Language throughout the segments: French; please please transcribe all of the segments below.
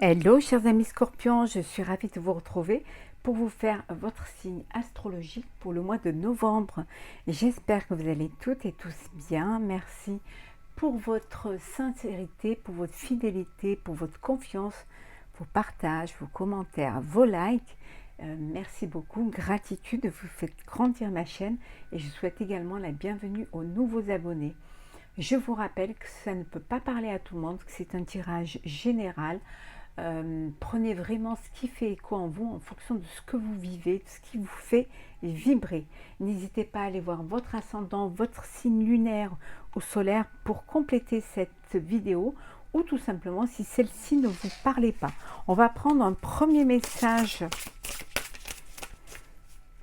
Hello chers amis scorpions, je suis ravie de vous retrouver pour vous faire votre signe astrologique pour le mois de novembre. J'espère que vous allez toutes et tous bien. Merci pour votre sincérité, pour votre fidélité, pour votre confiance, vos partages, vos commentaires, vos likes. Merci beaucoup, gratitude, vous faites grandir ma chaîne et je souhaite également la bienvenue aux nouveaux abonnés. Je vous rappelle que ça ne peut pas parler à tout le monde, que c'est un tirage général. Prenez vraiment ce qui fait écho en vous en fonction de ce que vous vivez, de ce qui vous fait vibrer. N'hésitez pas à aller voir votre ascendant, votre signe lunaire ou solaire pour compléter cette vidéo ou tout simplement si celle-ci ne vous parlait pas. On va prendre un premier message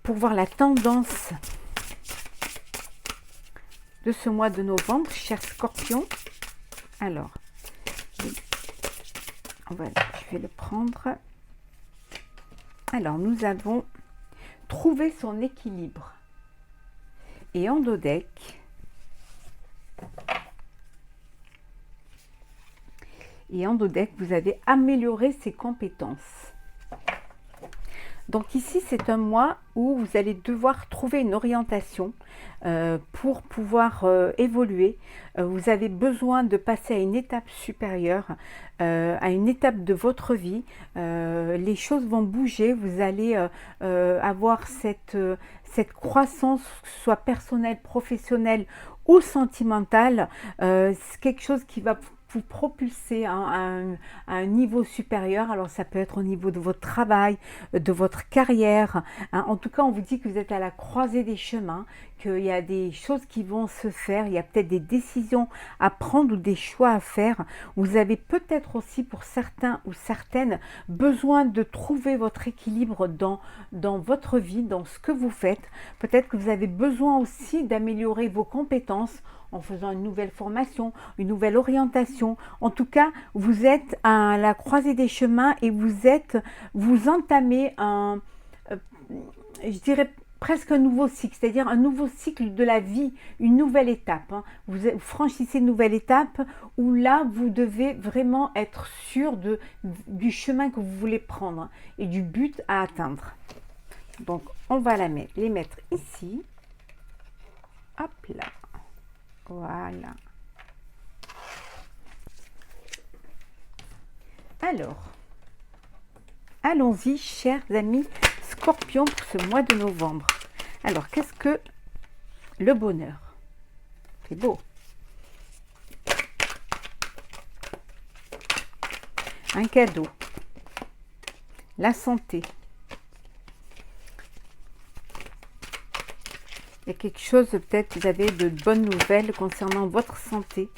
pour voir la tendance de ce mois de novembre, chers scorpions. Alors, voilà, je vais le prendre. Alors, nous avons trouvé son équilibre. Et en dos deck, vous avez amélioré ses compétences. Donc ici, c'est un mois où vous allez devoir trouver une orientation pour pouvoir évoluer. Vous avez besoin de passer à une étape supérieure, à une étape de votre vie. Les choses vont bouger, vous allez avoir cette croissance, que ce soit personnelle, professionnelle ou sentimentale. C'est quelque chose qui va vous propulser à un niveau supérieur. Alors ça peut être au niveau de votre travail, de votre carrière. En tout cas, on vous dit que vous êtes à la croisée des chemins, qu'il y a des choses qui vont se faire, il y a peut-être des décisions à prendre ou des choix à faire. Vous avez peut-être aussi pour certains ou certaines besoin de trouver votre équilibre dans votre vie, dans ce que vous faites. Peut-être que vous avez besoin aussi d'améliorer vos compétences en faisant une nouvelle formation, une nouvelle orientation. En tout cas, vous êtes à la croisée des chemins et vous entamez je dirais presque un nouveau cycle, c'est-à-dire un nouveau cycle de la vie, une nouvelle étape. Vous franchissez une nouvelle étape où là, vous devez vraiment être sûr du chemin que vous voulez prendre et du but à atteindre. Donc, on va les mettre ici. Hop là. Voilà. Alors, allons-y, chers amis scorpions, pour ce mois de novembre. Alors, qu'est-ce que le bonheur? C'est beau. Un cadeau. La santé. Il y a quelque chose, peut-être vous avez de bonnes nouvelles concernant votre santé.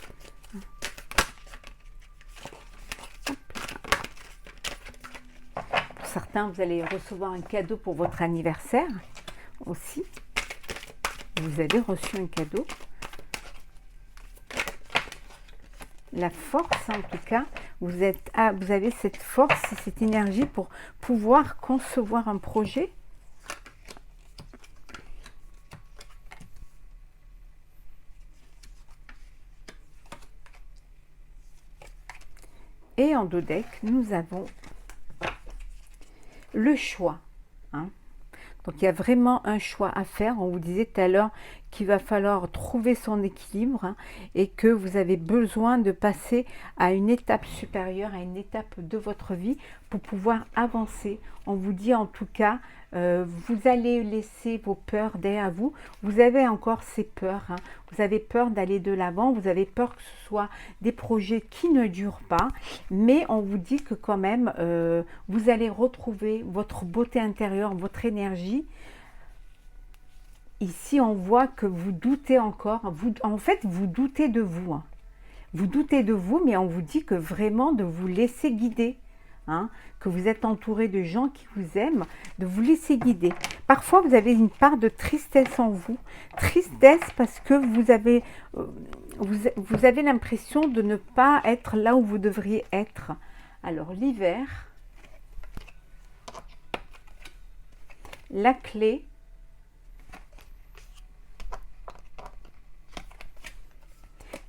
Pour certains, vous allez recevoir un cadeau pour votre anniversaire aussi. Vous avez reçu un cadeau. La force, en tout cas, vous avez cette force, cette énergie pour pouvoir concevoir un projet. Et en dos deck, nous avons le choix. Donc, il y a vraiment un choix à faire. On vous disait tout à l'heure qu'il va falloir trouver son équilibre et que vous avez besoin de passer à une étape supérieure, à une étape de votre vie pour pouvoir avancer. On vous dit en tout cas, vous allez laisser vos peurs derrière vous. Vous avez encore ces peurs. Vous avez peur d'aller de l'avant. Vous avez peur que ce soit des projets qui ne durent pas. Mais on vous dit que quand même, vous allez retrouver votre beauté intérieure, votre énergie. Ici, on voit que vous doutez encore. En fait, vous doutez de vous. Vous doutez de vous, mais on vous dit que vraiment de vous laisser guider. Que vous êtes entouré de gens qui vous aiment, de vous laisser guider. Parfois, vous avez une part de tristesse en vous. Tristesse parce que vous avez l'impression de ne pas être là où vous devriez être. Alors, l'hiver, la clé,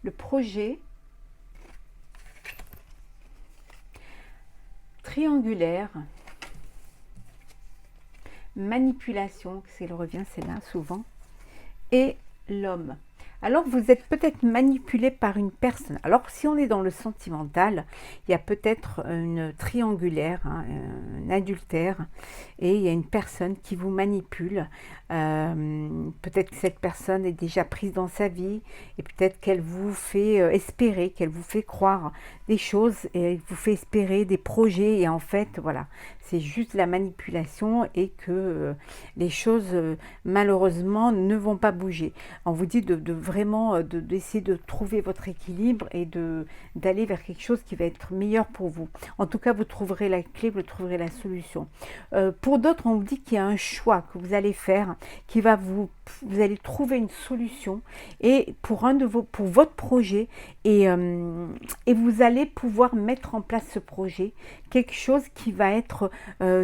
le projet, triangulaire, manipulation, c'est le revient, c'est là souvent, et l'homme. Alors vous êtes peut-être manipulé par une personne. Alors si on est dans le sentimental, il y a peut-être une triangulaire, hein, un adultère, et il y a une personne qui vous manipule. Peut-être que cette personne est déjà prise dans sa vie, et peut-être qu'elle vous fait espérer, qu'elle vous fait croire des choses, et elle vous fait espérer des projets, et en fait, voilà, c'est juste la manipulation, et que les choses, malheureusement, ne vont pas bouger. On vous dit de vraiment d'essayer de trouver votre équilibre et d'aller vers quelque chose qui va être meilleur pour vous. En tout cas, vous trouverez la clé, vous trouverez la solution. Pour d'autres, on vous dit qu'il y a un choix que vous allez faire, qui va vous allez trouver une solution et pour votre projet et vous allez pouvoir mettre en place ce projet, quelque chose qui va être,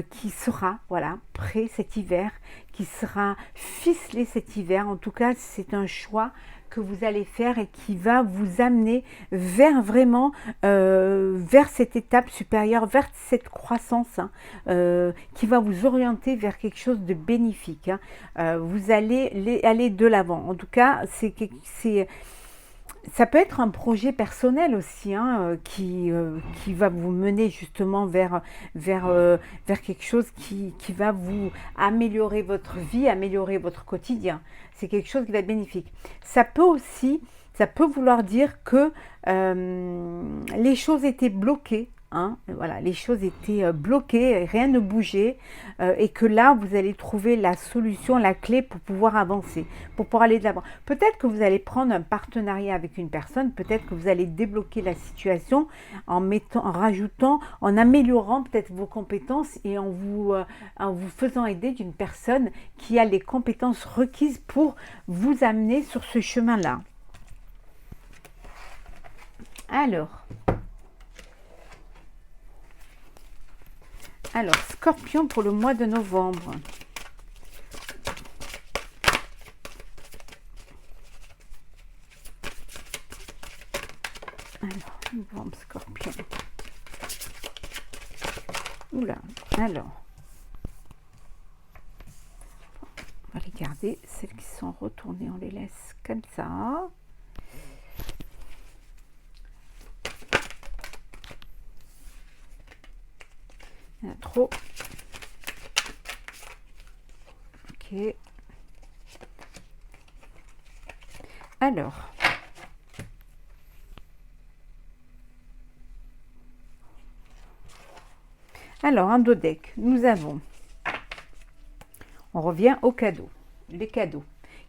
qui sera, voilà, prêt cet hiver, qui sera ficelé cet hiver. En tout cas, c'est un choix que vous allez faire et qui va vous amener vers vraiment vers cette étape supérieure, vers cette croissance, hein, qui va vous orienter vers quelque chose de bénéfique, hein. Vous allez aller de l'avant. En tout cas, ça peut être un projet personnel aussi, hein, qui va vous mener justement vers quelque chose qui va vous améliorer votre vie, améliorer votre quotidien. C'est quelque chose qui va être bénéfique. Ça peut vouloir dire que les choses étaient bloquées. Hein, voilà, les choses étaient bloquées, rien ne bougeait, et que là, vous allez trouver la solution, la clé pour pouvoir avancer, pour pouvoir aller de l'avant. Peut-être que vous allez prendre un partenariat avec une personne, peut-être que vous allez débloquer la situation en rajoutant, en améliorant peut-être vos compétences et en vous faisant aider d'une personne qui a les compétences requises pour vous amener sur ce chemin-là. Alors, Scorpion pour le mois de novembre. Alors, novembre, Scorpion. Oula, alors. On va les garder. Celles qui sont retournées, on les laisse comme ça. Il y en a trop. Ok. Alors. Un dos deck. Nous avons. On revient aux cadeaux. Les cadeaux.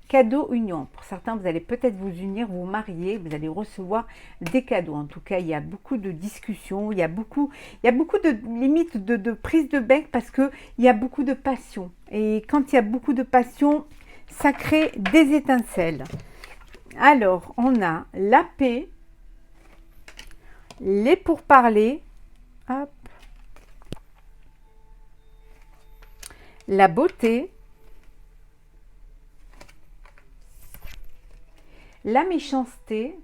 Cadeaux union. Pour certains, vous allez peut-être vous unir, vous marier, vous allez recevoir des cadeaux. En tout cas, il y a beaucoup de discussions, il y a beaucoup de limites de prise de bec parce qu'il y a beaucoup de passion. Et quand il y a beaucoup de passion, ça crée des étincelles. Alors, on a la paix, les pourparlers, hop, la beauté, la méchanceté,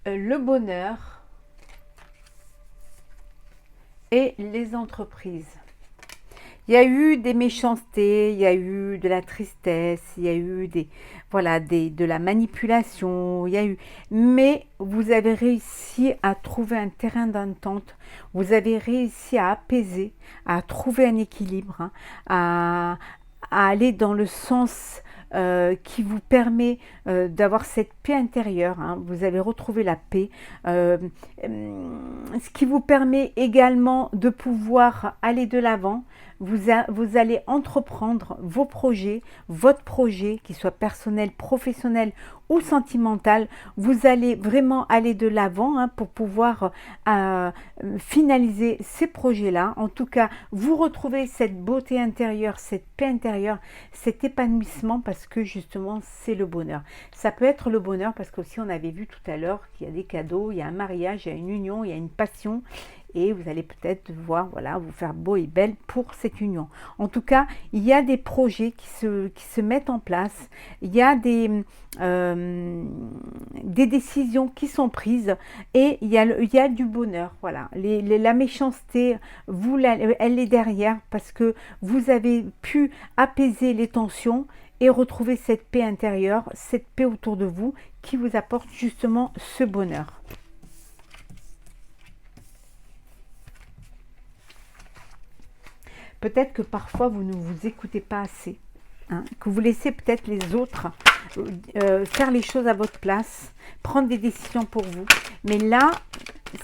le bonheur et les entreprises. Il y a eu des méchancetés, il y a eu de la tristesse, il y a eu de la manipulation, il y a eu, mais vous avez réussi à trouver un terrain d'entente, vous avez réussi à apaiser, à trouver un équilibre, hein, à aller dans le sens qui vous permet d'avoir cette paix intérieure, hein. Vous avez retrouvé la paix, ce qui vous permet également de pouvoir aller de l'avant. Vous allez entreprendre vos projets, votre projet, qu'il soit personnel, professionnel ou sentimental. Vous allez vraiment aller de l'avant, hein, pour pouvoir finaliser ces projets-là. En tout cas, vous retrouvez cette beauté intérieure, cette paix intérieure, cet épanouissement parce que justement, c'est le bonheur. Ça peut être le bonheur parce qu'aussi, on avait vu tout à l'heure qu'il y a des cadeaux, il y a un mariage, il y a une union, il y a une passion. et vous allez peut-être devoir, voilà, vous faire beau et belle pour cette union. En tout cas, il y a des projets qui se mettent en place, il y a des décisions qui sont prises et il y a du bonheur. Voilà, la méchanceté, elle est derrière parce que vous avez pu apaiser les tensions et retrouver cette paix intérieure, cette paix autour de vous qui vous apporte justement ce bonheur. Peut-être que parfois vous ne vous écoutez pas assez, hein, que vous laissez peut-être les autres faire les choses à votre place, prendre des décisions pour vous. Mais là,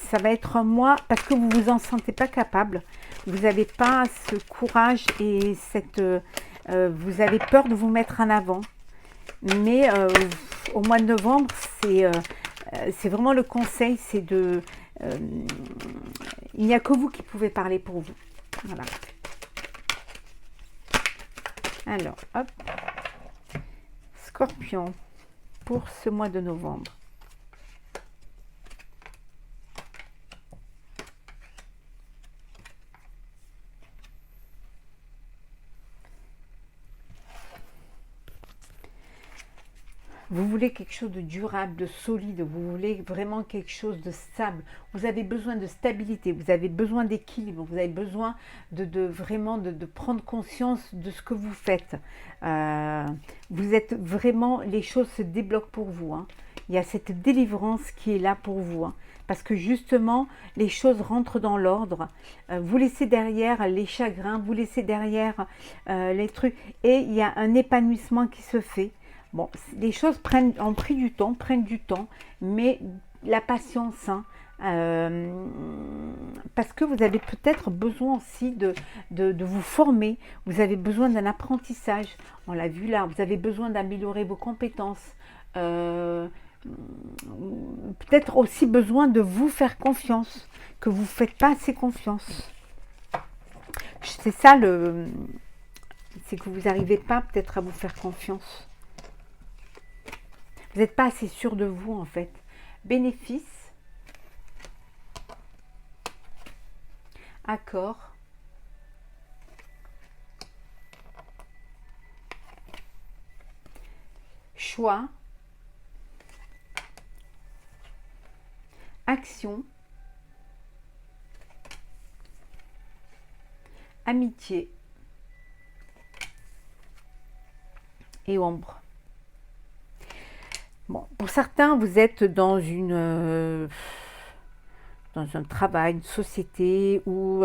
ça va être moi, parce que vous ne vous en sentez pas capable, vous n'avez pas ce courage et vous avez peur de vous mettre en avant. Mais au mois de novembre, c'est vraiment le conseil, c'est il n'y a que vous qui pouvez parler pour vous. Voilà. Alors, hop. Scorpion, pour ce mois de novembre. Vous voulez quelque chose de durable, de solide, vous voulez vraiment quelque chose de stable. Vous avez besoin de stabilité, vous avez besoin d'équilibre, vous avez besoin vraiment de prendre conscience de ce que vous faites. Vous êtes vraiment, les choses se débloquent pour vous, hein. Il y a cette délivrance qui est là pour vous, hein, parce que justement, les choses rentrent dans l'ordre. Vous laissez derrière les chagrins, vous laissez derrière les trucs, et il y a un épanouissement qui se fait. Bon, les choses ont pris du temps, prennent du temps, mais la patience, hein, parce que vous avez peut-être besoin aussi de vous former, vous avez besoin d'un apprentissage, on l'a vu là, vous avez besoin d'améliorer vos compétences, peut-être aussi besoin de vous faire confiance, que vous ne faites pas assez confiance. C'est ça, c'est que vous n'arrivez pas peut-être à vous faire confiance. Vous n'êtes pas assez sûr de vous, en fait. Bénéfice. Accord. Choix. Action. Amitié. Et ombre. Bon, pour certains, vous êtes dans un travail, une société où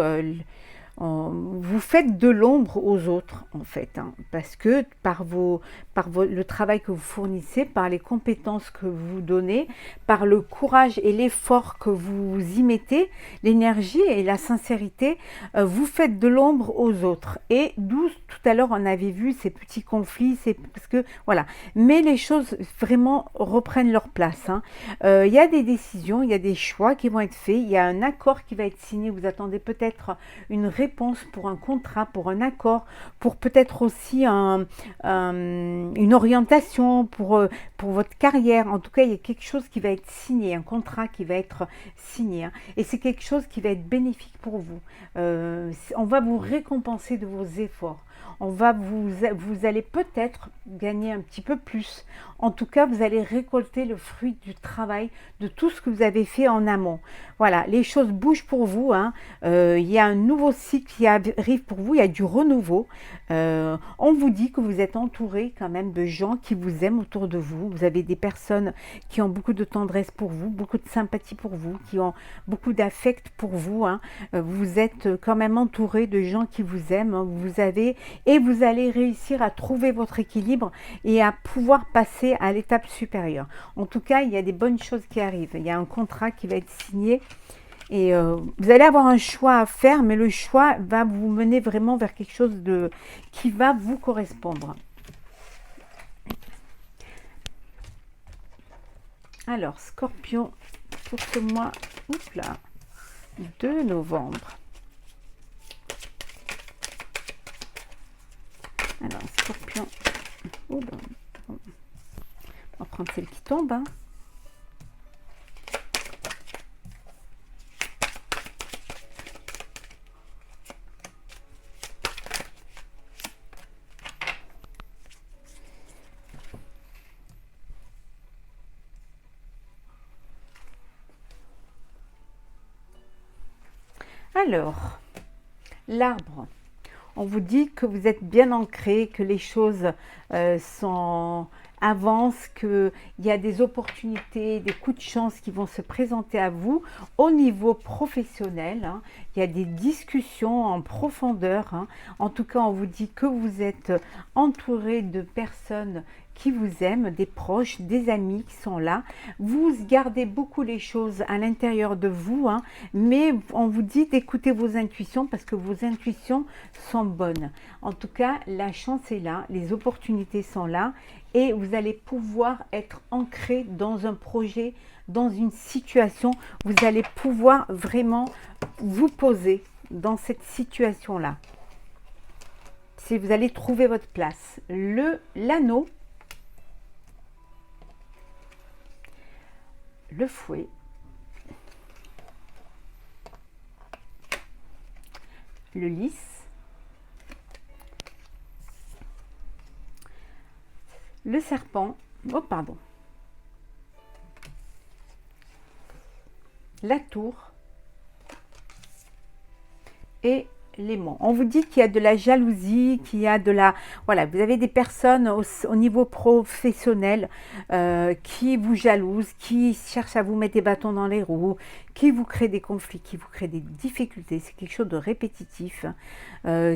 vous faites de l'ombre aux autres, en fait, hein, parce que le travail que vous fournissez, par les compétences que vous donnez, par le courage et l'effort que vous y mettez, l'énergie et la sincérité, vous faites de l'ombre aux autres. Et d'où tout à l'heure on avait vu ces petits conflits, c'est parce que voilà. Mais les choses vraiment reprennent leur place, hein. Il y a des décisions, il y a des choix qui vont être faits, il y a un accord qui va être signé. Vous attendez peut-être une réponse pour un contrat, pour un accord, pour peut-être aussi une orientation pour votre carrière. En tout cas, il y a quelque chose qui va être signé, un contrat qui va être signé, hein, et c'est quelque chose qui va être bénéfique pour vous. On va vous récompenser de vos efforts. Vous allez peut-être gagner un petit peu plus. En tout cas, vous allez récolter le fruit du travail, de tout ce que vous avez fait en amont. Voilà, les choses bougent pour vous, hein. Il y a un nouveau cycle qui arrive pour vous, il y a du renouveau. On vous dit que vous êtes entouré quand même de gens qui vous aiment autour de vous. Vous avez des personnes qui ont beaucoup de tendresse pour vous, beaucoup de sympathie pour vous, qui ont beaucoup d'affect pour vous, hein. Vous êtes quand même entouré de gens qui vous aiment, hein. Et vous allez réussir à trouver votre équilibre et à pouvoir passer à l'étape supérieure. En tout cas, il y a des bonnes choses qui arrivent. Il y a un contrat qui va être signé et vous allez avoir un choix à faire, mais le choix va vous mener vraiment vers quelque chose qui va vous correspondre. Alors, Scorpion, pour ce mois de novembre. Alors, Scorpion. On va prendre celle qui tombe, hein. Alors, l'arbre. On vous dit que vous êtes bien ancré, que les choses avancent, qu'il y a des opportunités, des coups de chance qui vont se présenter à vous au niveau professionnel. Hein. Il y a des discussions en profondeur. Hein. En tout cas, on vous dit que vous êtes entouré de personnes qui vous aiment, des proches, des amis qui sont là. Vous gardez beaucoup les choses à l'intérieur de vous, hein, mais on vous dit d'écouter vos intuitions parce que vos intuitions sont bonnes. En tout cas, la chance est là, les opportunités sont là et vous allez pouvoir être ancré dans un projet, dans une situation. Vous allez pouvoir vraiment vous poser dans cette situation-là. Si vous allez trouver votre place. L'anneau, le fouet, le lys, le serpent, oh pardon, la tour et l'aimant. On vous dit qu'il y a de la jalousie, qu'il y a de la... Voilà, vous avez des personnes au niveau professionnel qui vous jalousent, qui cherchent à vous mettre des bâtons dans les roues, qui vous créent des conflits, qui vous créent des difficultés. C'est quelque chose de répétitif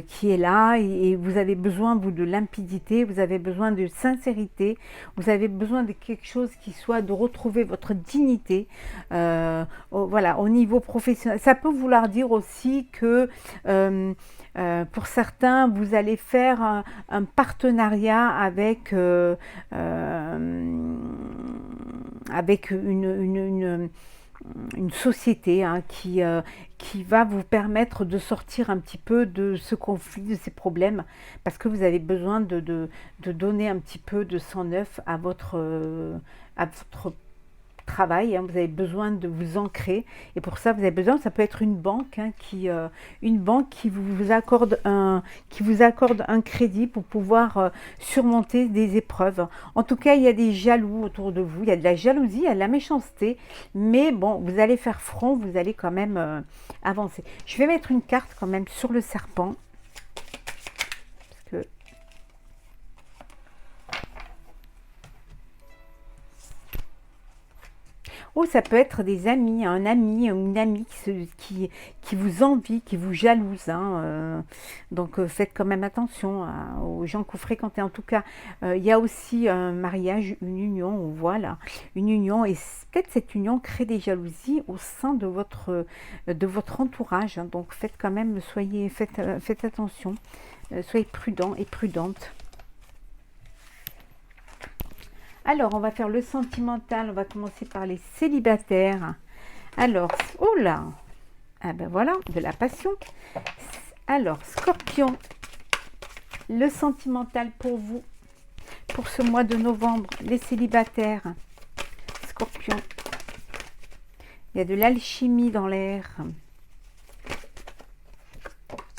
qui est là et vous avez besoin, vous, de limpidité, vous avez besoin de sincérité, vous avez besoin de quelque chose qui soit de retrouver votre dignité. Voilà, au niveau professionnel. Ça peut vouloir dire aussi que pour certains, vous allez faire un partenariat avec, avec une société hein, qui va vous permettre de sortir un petit peu de ce conflit, de ces problèmes, parce que vous avez besoin de donner un petit peu de sang neuf à votre travail, hein, vous avez besoin de vous ancrer et pour ça vous avez besoin, ça peut être une banque hein, qui vous accorde un crédit pour pouvoir surmonter des épreuves. En tout cas, il y a des jaloux autour de vous, il y a de la jalousie, il y a de la méchanceté, mais bon, vous allez faire front, vous allez quand même avancer. Je vais mettre une carte quand même sur le serpent parce que oh, ça peut être des amis, un ami ou une amie qui vous envie, qui vous jalouse. Hein, donc faites quand même attention aux gens que vous fréquentez. En tout cas, il y a aussi un mariage, une union, on voit là, une union. Et peut-être cette union crée des jalousies au sein de votre entourage. Hein, donc faites quand même, faites attention, soyez prudents et prudentes. Alors, on va faire le sentimental. On va commencer par les célibataires. Alors, oh là, ah ben voilà, de la passion. Alors, Scorpion, le sentimental pour vous, pour ce mois de novembre, les célibataires. Scorpion, il y a de l'alchimie dans l'air.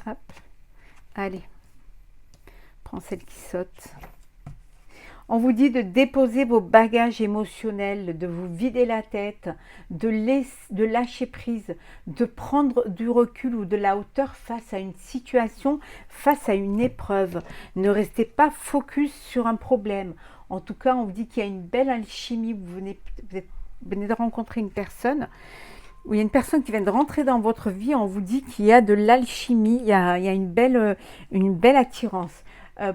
Hop, allez, prends celle qui saute. On vous dit de déposer vos bagages émotionnels, de vous vider la tête, de lâcher prise, de prendre du recul ou de la hauteur face à une situation, face à une épreuve. Ne restez pas focus sur un problème. En tout cas, on vous dit qu'il y a une belle alchimie. Vous venez de rencontrer une personne, ou il y a une personne qui vient de rentrer dans votre vie. On vous dit qu'il y a de l'alchimie, il y a une belle attirance.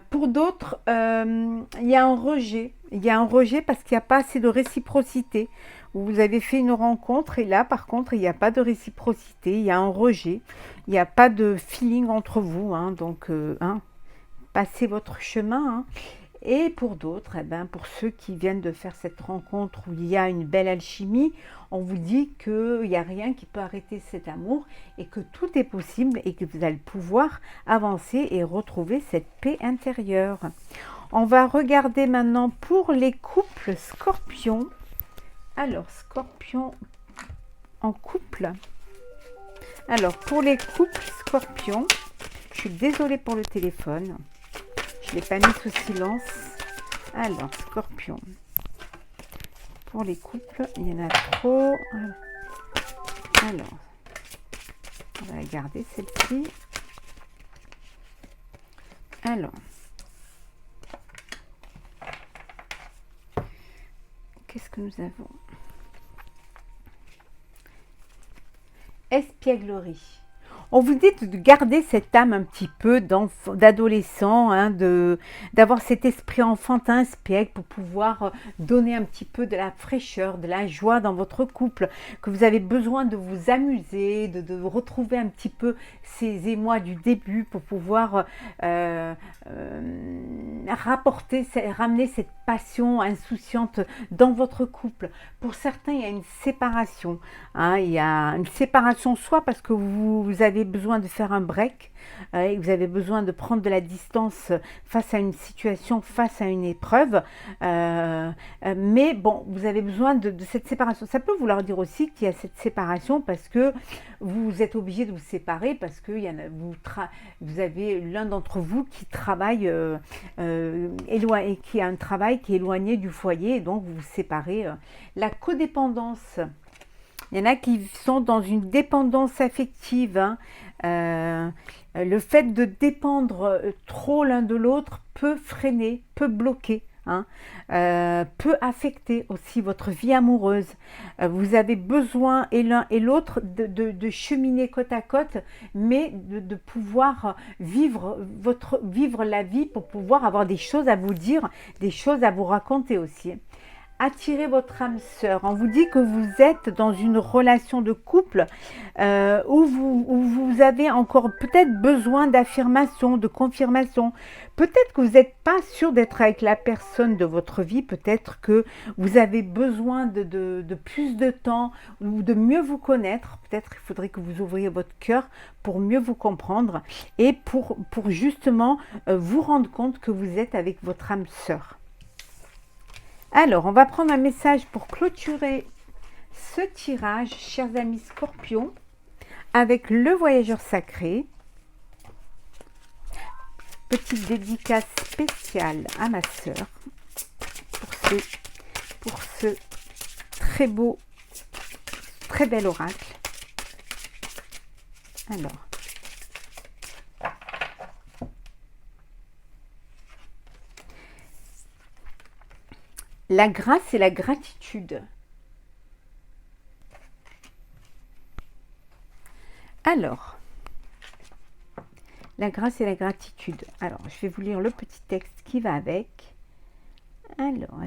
Pour d'autres, il y a un rejet. Il y a un rejet parce qu'il n'y a pas assez de réciprocité. Vous avez fait une rencontre et là, par contre, il n'y a pas de réciprocité. Il y a un rejet. Il n'y a pas de feeling entre vous. Hein, donc, passez votre chemin. Hein. Et pour d'autres, pour ceux qui viennent de faire cette rencontre où il y a une belle alchimie, on vous dit qu'il n'y a rien qui peut arrêter cet amour et que tout est possible et que vous allez pouvoir avancer et retrouver cette paix intérieure. On va regarder maintenant pour les couples Scorpion. Alors, Scorpion en couple. Alors, pour les couples Scorpion, je suis désolée pour le téléphone. Je ne l'ai pas mis sous silence. Alors, Scorpion. Pour les couples, il y en a trop. Alors. On va la garder celle-ci. Alors, qu'est-ce que nous avons? Espièglerie. On vous dit de garder cette âme un petit peu d'adolescent, hein, d'avoir cet esprit enfantin, espiègle, pour pouvoir donner un petit peu de la fraîcheur, de la joie dans votre couple, que vous avez besoin de vous amuser, de retrouver un petit peu ces émois du début pour pouvoir ramener cette passion insouciante dans votre couple. Pour certains, il y a une séparation. Hein, il y a une séparation soit parce que vous avez besoin de faire un break et vous avez besoin de prendre de la distance face à une situation, face à une épreuve. Mais bon, vous avez besoin de cette séparation. Ça peut vouloir dire aussi qu'il y a cette séparation parce que vous êtes obligé de vous séparer parce que vous avez l'un d'entre vous qui travaille et qui a un travail qui est éloigné du foyer et donc vous vous séparez. La codépendance. Il y en a qui sont dans une dépendance affective. Hein. Le fait de dépendre trop l'un de l'autre peut freiner, peut bloquer, hein. Peut affecter aussi votre vie amoureuse. Vous avez besoin, et l'un et l'autre, de cheminer côte à côte, mais de pouvoir vivre la vie pour pouvoir avoir des choses à vous dire, des choses à vous raconter aussi. Attirez votre âme sœur. On vous dit que vous êtes dans une relation de couple où vous avez encore peut-être besoin d'affirmation, de confirmation. Peut-être que vous n'êtes pas sûr d'être avec la personne de votre vie. Peut-être que vous avez besoin de plus de temps ou de mieux vous connaître. Peut-être qu'il faudrait que vous ouvriez votre cœur pour mieux vous comprendre et pour justement vous rendre compte que vous êtes avec votre âme sœur. Alors, on va prendre un message pour clôturer ce tirage, chers amis Scorpions, avec le voyageur sacré. Petite dédicace spéciale à ma sœur pour ce très beau, très bel oracle. Alors, la grâce et la gratitude. Alors, la grâce et la gratitude. Alors, je vais vous lire le petit texte qui va avec. Alors.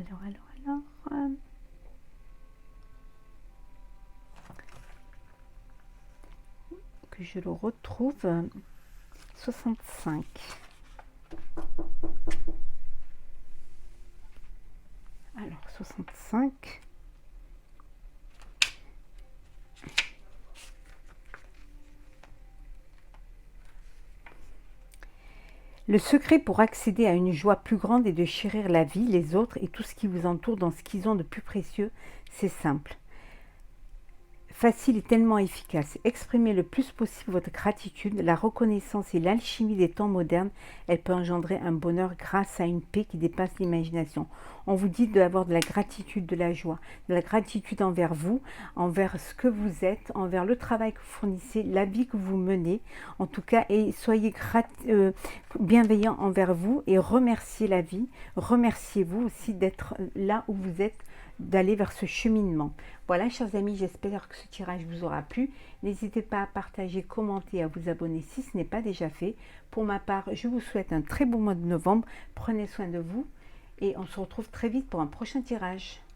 Que je le retrouve. 65. Alors, 65. Le secret pour accéder à une joie plus grande est de chérir la vie, les autres et tout ce qui vous entoure dans ce qu'ils ont de plus précieux. C'est simple. Facile et tellement efficace. Exprimez le plus possible votre gratitude, la reconnaissance et l'alchimie des temps modernes. Elle peut engendrer un bonheur grâce à une paix qui dépasse l'imagination. On vous dit d'avoir de la gratitude, de la joie, de la gratitude envers vous, envers ce que vous êtes, envers le travail que vous fournissez, la vie que vous menez. En tout cas, et soyez bienveillants envers vous et remerciez la vie. Remerciez-vous aussi d'être là où vous êtes, d'aller vers ce cheminement. Voilà, chers amis, j'espère que ce tirage vous aura plu. N'hésitez pas à partager, commenter, à vous abonner si ce n'est pas déjà fait. Pour ma part, je vous souhaite un très bon mois de novembre. Prenez soin de vous et on se retrouve très vite pour un prochain tirage.